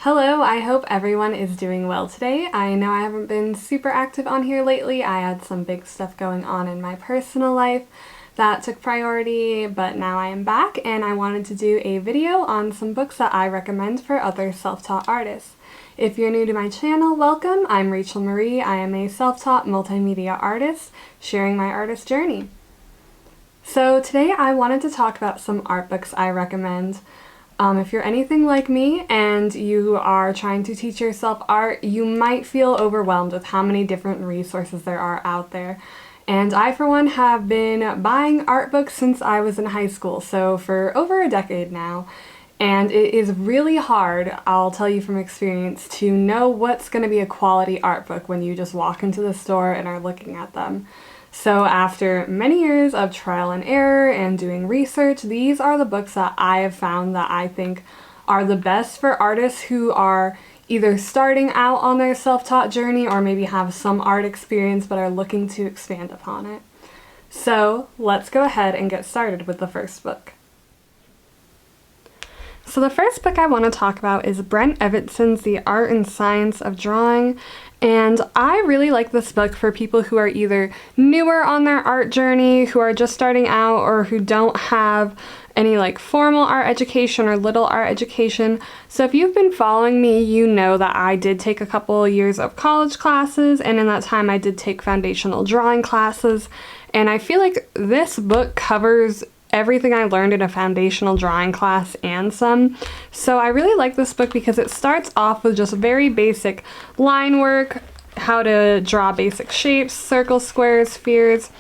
Hello, I hope everyone is doing well today. I know I haven't been super active on here lately. I had some big stuff going on in my personal life that took priority, but now I am back and I wanted to do a video on some books that I recommend for other self-taught artists. If you're new to my channel, welcome. I'm Rachel Marie. I am a self-taught multimedia artist sharing my artist journey. So today I wanted to talk about some art books I recommend. If you're anything like me and you are trying to teach yourself art, you might feel overwhelmed with how many different resources there are out there. And I, for one, have been buying art books since I was in high school, so for over a decade now. And it is really hard, I'll tell you from experience, to know what's going to be a quality art book when you just walk into the store and are looking at them. So after many years of trial and error and doing research, these are the books that I have found that I think are the best for artists who are either starting out on their self-taught journey or maybe have some art experience but are looking to expand upon it. So let's go ahead and get started with the first book. So the first book I want to talk about is Brent Evanson's The Art and Science of Drawing. And I really like this book for people who are either newer on their art journey, who are just starting out, or who don't have any formal art education or little art education. So if you've been following me, you know that I did take a couple years of college classes, and in that time I did take foundational drawing classes. And I feel like this book covers everything I learned in a foundational drawing class and some. So I really like this book because it starts off with just very basic line work, how to draw basic shapes, circles, squares, spheres.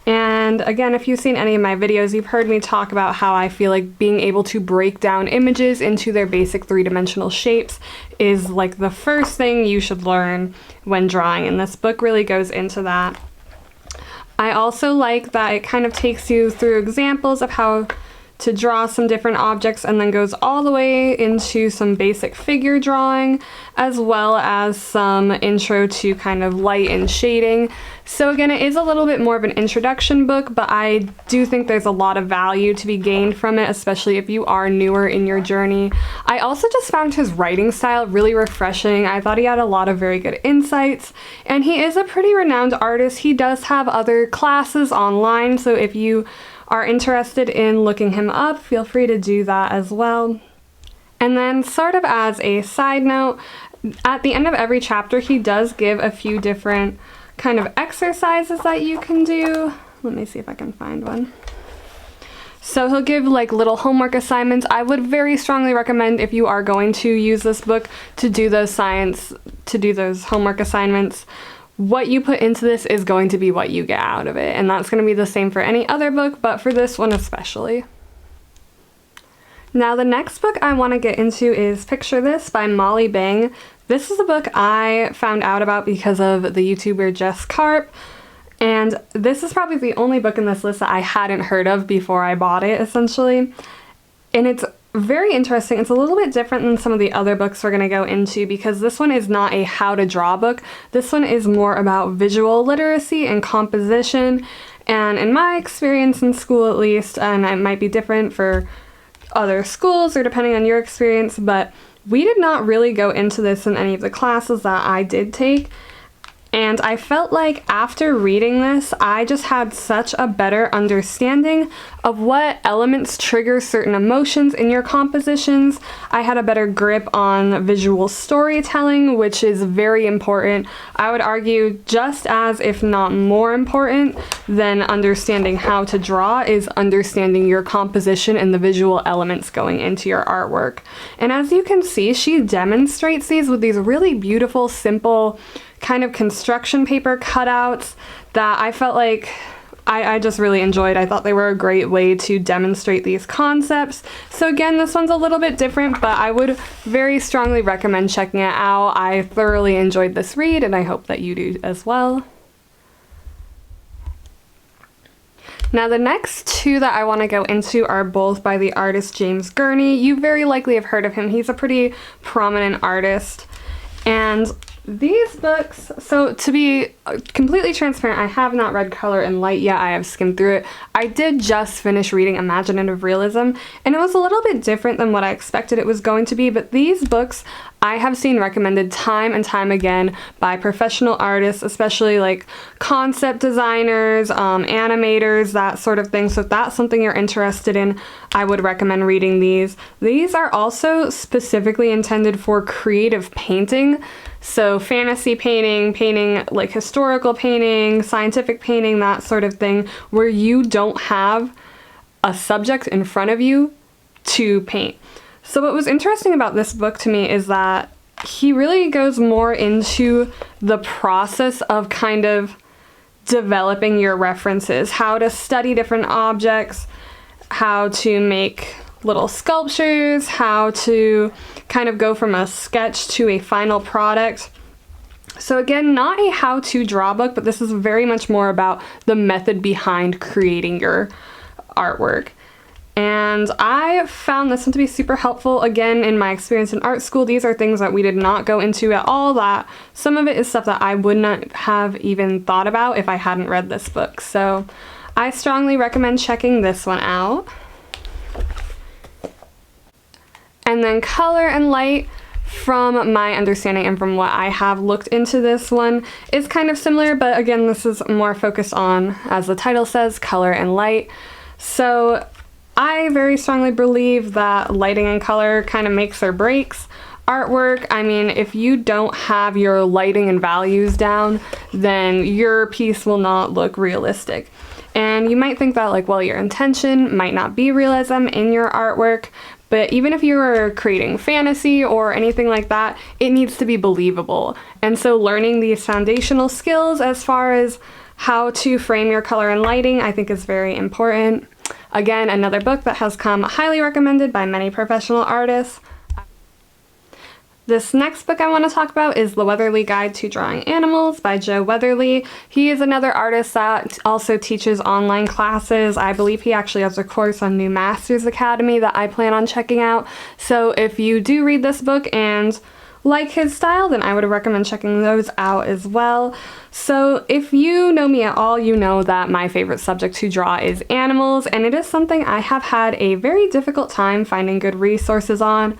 And again, if you've seen any of my videos, you've heard me talk about how I feel like being able to break down images into their basic three-dimensional shapes is the first thing you should learn when drawing, and this book really goes into that. I also like that it kind of takes you through examples of how to draw some different objects and then goes all the way into some basic figure drawing, as well as some intro to kind of light and shading. So again, it is a little bit more of an introduction book, but I do think there's a lot of value to be gained from it, especially if you are newer in your journey. I also just found his writing style really refreshing. I thought he had a lot of very good insights, and he is a pretty renowned artist. He does have other classes online, so if you are interested in looking him up, feel free to do that as well. And then sort of as a side note, at the end of every chapter he does give a few different kind of exercises that you can do. Let me see if I can find one. So he'll give little homework assignments. I would very strongly recommend, if you are going to use this book, to do those homework assignments. What you put into this is going to be what you get out of it, and that's going to be the same for any other book, but for this one especially. Now the next book I want to get into is Picture This by Molly Bang. This is a book I found out about because of the YouTuber Jess Karp, and this is probably the only book in this list that I hadn't heard of before I bought it, essentially. And it's very interesting. It's a little bit different than some of the other books we're going to go into because this one is not a how to draw book. This one is more about visual literacy and composition. And in my experience in school, at least, and it might be different for other schools or depending on your experience, but we did not really go into this in any of the classes that I did take. And I felt like after reading this, I just had such a better understanding of what elements trigger certain emotions in your compositions. I had a better grip on visual storytelling, which is very important. I would argue just as, if not more important than understanding how to draw, is understanding your composition and the visual elements going into your artwork. And as you can see, she demonstrates these with these really beautiful, simple kind of construction paper cutouts that I felt like I just really enjoyed. I thought they were a great way to demonstrate these concepts. So again, this one's a little bit different, but I would very strongly recommend checking it out. I thoroughly enjoyed this read, and I hope that you do as well. Now the next two that I want to go into are both by the artist James Gurney. You very likely have heard of him. He's a pretty prominent artist. And These books, so to be completely transparent, I have not read Color and Light yet. I have skimmed through it. I did just finish reading Imaginative Realism, and it was a little bit different than what I expected it was going to be, but these books I have seen recommended time and time again by professional artists, especially like concept designers, animators, that sort of thing. So if that's something you're interested in, I would recommend reading these. These are also specifically intended for creative painting. So fantasy painting, painting like historical painting, scientific painting, that sort of thing, where you don't have a subject in front of you to paint. So what was interesting about this book to me is that he really goes more into the process of kind of developing your references, how to study different objects, how to make little sculptures, how to kind of go from a sketch to a final product. So again, not a how-to draw book, but this is very much more about the method behind creating your artwork. And I found this one to be super helpful. Again, in my experience in art school, these are things that we did not go into at all. That some of it is stuff that I would not have even thought about if I hadn't read this book. So I strongly recommend checking this one out. And then Color and Light, from my understanding and from what I have looked into this one, is kind of similar, but again, this is more focused on, as the title says, color and light. So I very strongly believe that lighting and color kind of makes or breaks artwork. I mean, if you don't have your lighting and values down, then your piece will not look realistic. And you might think that, like, well, your intention might not be realism in your artwork, but even if you are creating fantasy or anything like that, it needs to be believable. And so learning these foundational skills as far as how to frame your color and lighting, I think is very important. Again, another book that has come highly recommended by many professional artists. This next book I want to talk about is The Weatherly Guide to Drawing Animals by Joe Weatherly. He is another artist that also teaches online classes. I believe he actually has a course on New Masters Academy that I plan on checking out. So if you do read this book and like his style, then I would recommend checking those out as well. So if you know me at all, you know that my favorite subject to draw is animals, and it is something I have had a very difficult time finding good resources on.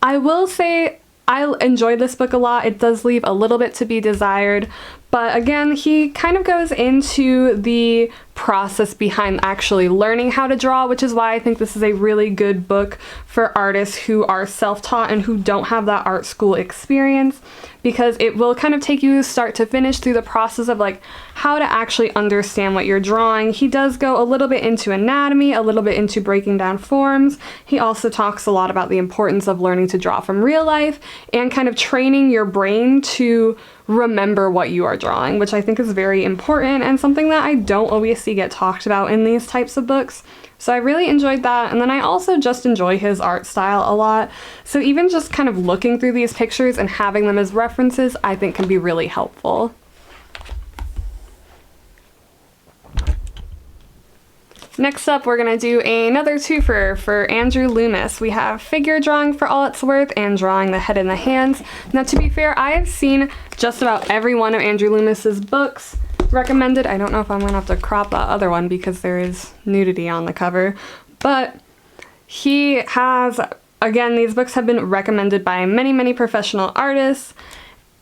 I will say I enjoyed this book a lot. It does leave a little bit to be desired, but again, he kind of goes into the process behind actually learning how to draw, which is why I think this is a really good book for artists who are self-taught and who don't have that art school experience, because it will kind of take you start to finish through the process of like how to actually understand what you're drawing. He does go a little bit into anatomy, a little bit into breaking down forms. He also talks a lot about the importance of learning to draw from real life and kind of training your brain to remember what you are drawing, which I think is very important and something that I don't always see get talked about in these types of books. So I really enjoyed that, and then I also just enjoy his art style a lot. So even just kind of looking through these pictures and having them as references, I think can be really helpful. Next up, we're going to do another twofer for Andrew Loomis. We have Figure Drawing for All It's Worth and Drawing the Head and the Hands. Now, to be fair, I have seen just about every one of Andrew Loomis's books recommended. I don't know if I'm going to have to crop that other one because there is nudity on the cover. But he has, again, these books have been recommended by many, many professional artists.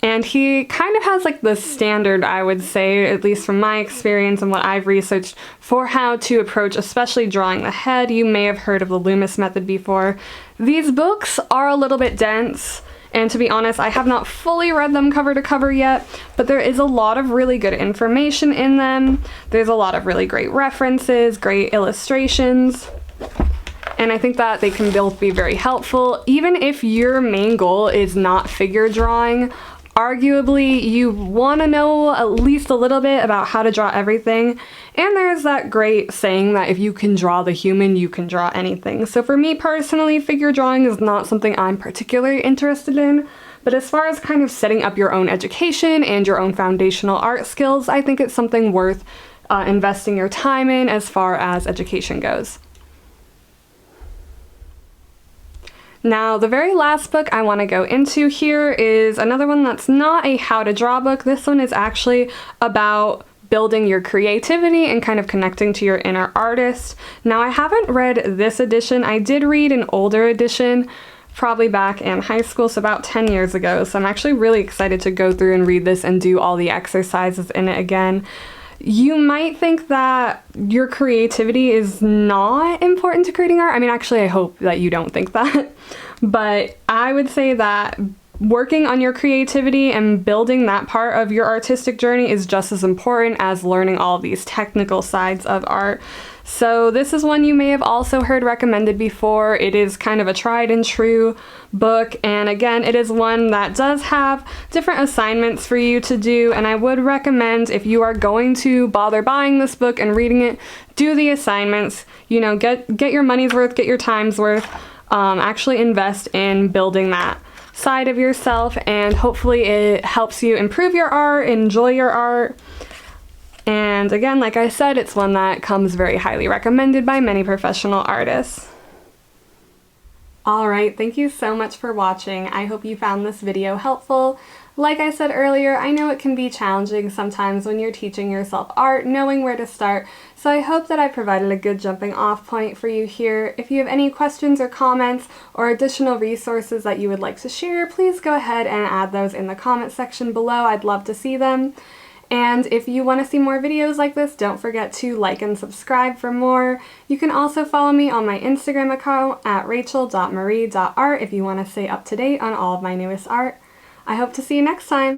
And he kind of has like the standard, I would say, at least from my experience and what I've researched, for how to approach, especially drawing the head. You may have heard of the Loomis method before. These books are a little bit dense, and to be honest, I have not fully read them cover to cover yet, but there is a lot of really good information in them. There's a lot of really great references, great illustrations, and I think that they can both be very helpful. Even if your main goal is not figure drawing, arguably, you want to know at least a little bit about how to draw everything, and there's that great saying that if you can draw the human, you can draw anything. So for me personally, figure drawing is not something I'm particularly interested in, but as far as kind of setting up your own education and your own foundational art skills, I think it's something worth investing your time in as far as education goes. Now, the very last book I want to go into here is another one that's not a how to draw book. This one is actually about building your creativity and kind of connecting to your inner artist. Now, I haven't read this edition. I did read an older edition, probably back in high school, so about 10 years ago. So I'm actually really excited to go through and read this and do all the exercises in it again. You might think that your creativity is not important to creating art. I mean, actually, I hope that you don't think that. But I would say that working on your creativity and building that part of your artistic journey is just as important as learning all these technical sides of art. So this is one you may have also heard recommended before. It is kind of a tried and true book, and again, it is one that does have different assignments for you to do, and I would recommend, if you are going to bother buying this book and reading it, do the assignments. You know, get your money's worth, get your time's worth. Actually invest in building that side of yourself, and hopefully it helps you improve your art, enjoy your art. And again, like I said, it's one that comes very highly recommended by many professional artists. Alright, thank you so much for watching. I hope you found this video helpful. Like I said earlier, I know it can be challenging sometimes when you're teaching yourself art, knowing where to start, so I hope that I provided a good jumping off point for you here. If you have any questions or comments or additional resources that you would like to share, please go ahead and add those in the comment section below. I'd love to see them. And if you want to see more videos like this, don't forget to like and subscribe for more. You can also follow me on my Instagram account at rachel.marie.art if you want to stay up to date on all of my newest art. I hope to see you next time!